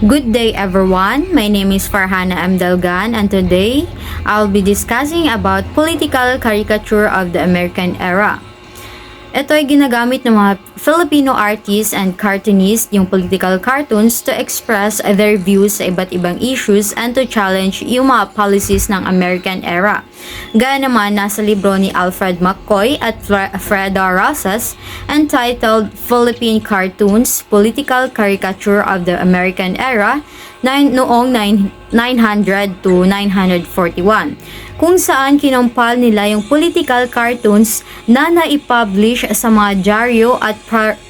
Good day everyone, my name is Farhana M. Delgan and today I'll be discussing about political caricature of the American era. Ito ay ginagamit ng mga Filipino artists and cartoonists yung political cartoons to express their views sa iba't ibang issues and to challenge yung mga policies ng American era. Gaya naman nasa libro ni Alfred McCoy at Freda Rosas entitled Philippine Cartoons, Political Caricature of the American Era noong 900 to 941, kung saan kinompal nila yung political cartoons na naipublish sa mga dyaryo at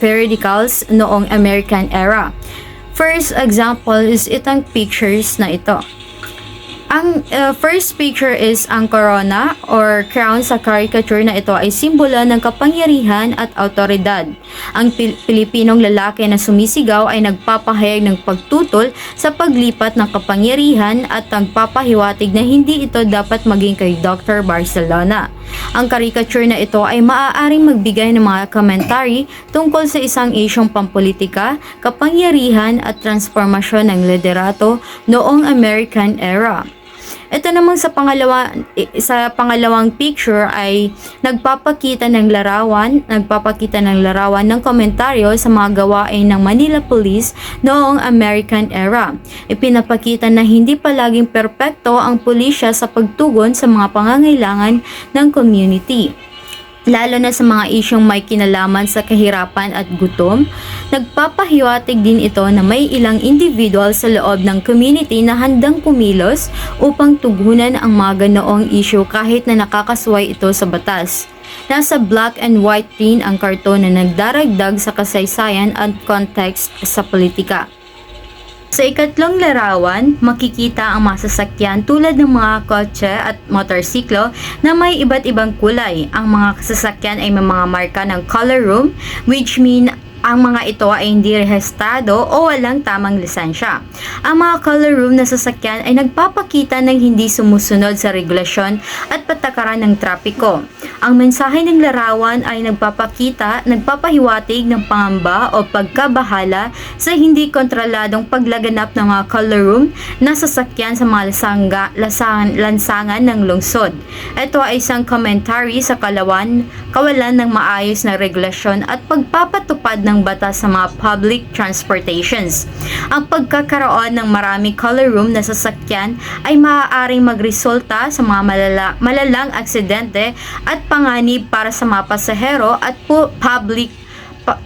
periodicals noong American era. First example is itong pictures na ito. Ang first picture is ang corona or crown sa caricature na ito ay simbolo ng kapangyarihan at autoridad. Ang Pilipinong lalaki na sumisigaw ay nagpapahayag ng pagtutol sa paglipat ng kapangyarihan at nagpapahiwatig na hindi ito dapat maging kay Dr. Barcelona. Ang caricature na ito ay maaaring magbigay ng mga commentary tungkol sa isang isyong pampolitika, kapangyarihan at transformasyon ng liderato noong American era. Ito namang sa pangalawang picture ay nagpapakita ng larawan ng komentaryo sa mga gawain ng Manila Police noong American era. Ipinapakita na hindi palaging perpekto ang pulisya sa pagtugon sa mga pangangailangan ng community, lalo na sa mga isyong may kinalaman sa kahirapan at gutom. Nagpapahiwatig din ito na may ilang individual sa loob ng community na handang kumilos upang tugunan ang mga ganoong issue kahit na nakakasway ito sa batas. Nasa black and white din ang karton na nagdaragdag sa kasaysayan at context sa politika. Sa ikatlong larawan, makikita ang mga sasakyan tulad ng mga kotse at motorsiklo na may iba't ibang kulay. Ang mga sasakyan ay may mga marka ng color room, which mean ang mga ito ay hindi rehistrado o walang tamang lisensya. Ang mga color room na sasakyan ay nagpapakita ng hindi sumusunod sa regulasyon at patakaran ng trapiko. Ang mensahe ng larawan ay nagpapahiwatig ng pangamba o pagkabahala sa hindi kontroladong paglaganap ng mga color room na sasakyan sa mga lansangan ng lungsod. Ito ay isang commentary sa kawalan ng maayos na regulasyon at pagpapatupad ng batas sa mga public transportations. Ang pagkakaroon ng maraming color room na sasakyan ay maaaring magresulta sa mga malalang aksidente at panganib para sa mga pasahero at public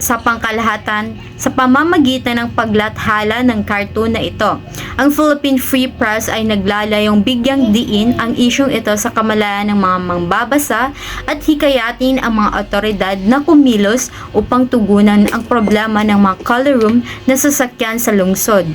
sa pangkalahatan sa pamamagitan ng paglathala ng cartoon na ito. Ang Philippine Free Press ay naglalayong bigyang diin ang isyong ito sa kamalayan ng mga mangbabasa at hikayatin ang mga otoridad na kumilos upang tugunan ang problema ng mga color room na sasakyan sa lungsod.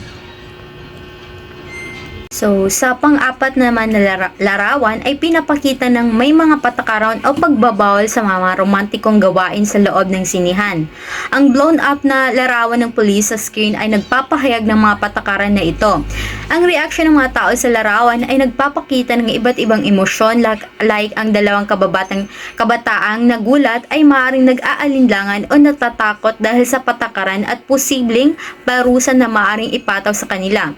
So, sa pang-apat naman na larawan ay pinapakita ng may mga patakaran o pagbabawal sa mga romantikong gawain sa loob ng sinihan. Ang blown up na larawan ng pulis sa screen ay nagpapahayag ng mga patakaran na ito. Ang reaksyon ng mga tao sa larawan ay nagpapakita ng iba't ibang emosyon like ang dalawang kabataang nagulat ay maaaring nag-aalinlangan o natatakot dahil sa patakaran at posibleng parusa na maaaring ipataw sa kanila.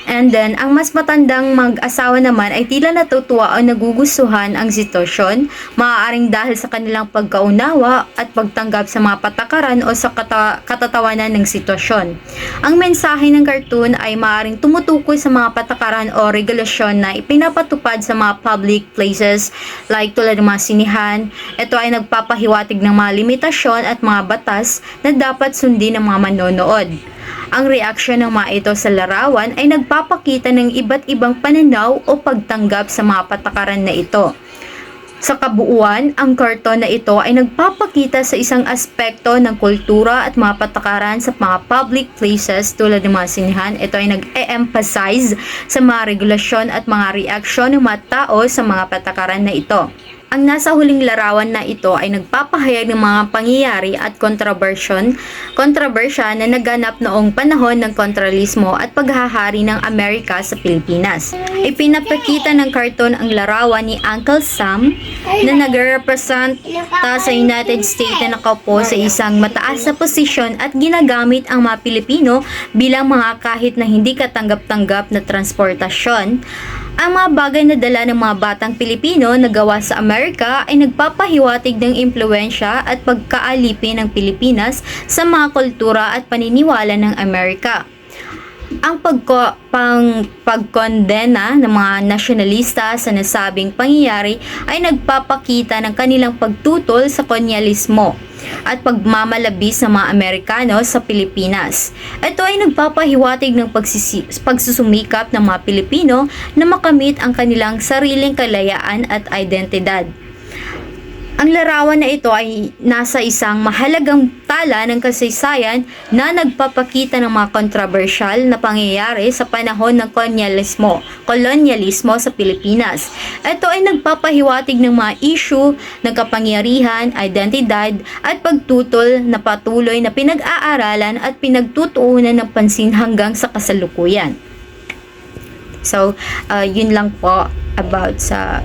And then, ang mas matandang mag-asawa naman ay tila natutuwa o nagugustuhan ang sitwasyon, maaaring dahil sa kanilang pagkaunawa at pagtanggap sa mga patakaran o sa katatawanan ng sitwasyon. Ang mensahe ng cartoon ay maaaring tumutukoy sa mga patakaran o regulasyon na ipinapatupad sa mga public places like tulad ng mga sinihan. Ito ay nagpapahiwatig ng mga limitasyon at mga batas na dapat sundin ng mga manonood. Ang reaksyon ng mga ito sa larawan ay nagpapakita ng iba't ibang pananaw o pagtanggap sa mga patakaran na ito. Sa kabuuan, ang karton na ito ay nagpapakita sa isang aspekto ng kultura at mga patakaran sa mga public places tulad ng mga sinihan. Ito ay nag-e-emphasize sa mga regulasyon at mga reaksyon ng mga tao sa mga patakaran na ito. Ang nasa huling larawan na ito ay nagpapahayag ng mga pangyayari at kontrobersya na naganap noong panahon ng kontrolismo at paghahari ng Amerika sa Pilipinas. Ipinapakita ng karton ang larawan ni Uncle Sam na nagre-represent sa United States na nakaupo sa isang mataas na posisyon at ginagamit ang mga Pilipino bilang mga kahit na hindi katanggap-tanggap na transportasyon. Ang mga bagay na dala ng mga batang Pilipino na gawa sa Amerika ay nagpapahiwatig ng impluensya at pagkaalipin ng Pilipinas sa mga kultura at paniniwala ng Amerika. Ang pagkondena ng mga nasyonalista sa nasabing pangyayari ay nagpapakita ng kanilang pagtutol sa kolonyalismo at pagmamalabis ng mga Amerikano sa Pilipinas. Ito ay nagpapahiwatig ng pagsusumikap ng mga Pilipino na makamit ang kanilang sariling kalayaan at identidad. Ang larawan na ito ay nasa isang mahalagang tala ng kasaysayan na nagpapakita ng mga kontrobersyal na pangyayari sa panahon ng kolonyalismo sa Pilipinas. Ito ay nagpapahiwatig ng mga issue ng kapangyarihan, identidad at pagtutol na patuloy na pinag-aaralan at pinagtutuunan ng pansin hanggang sa kasalukuyan. So, yun lang po about sa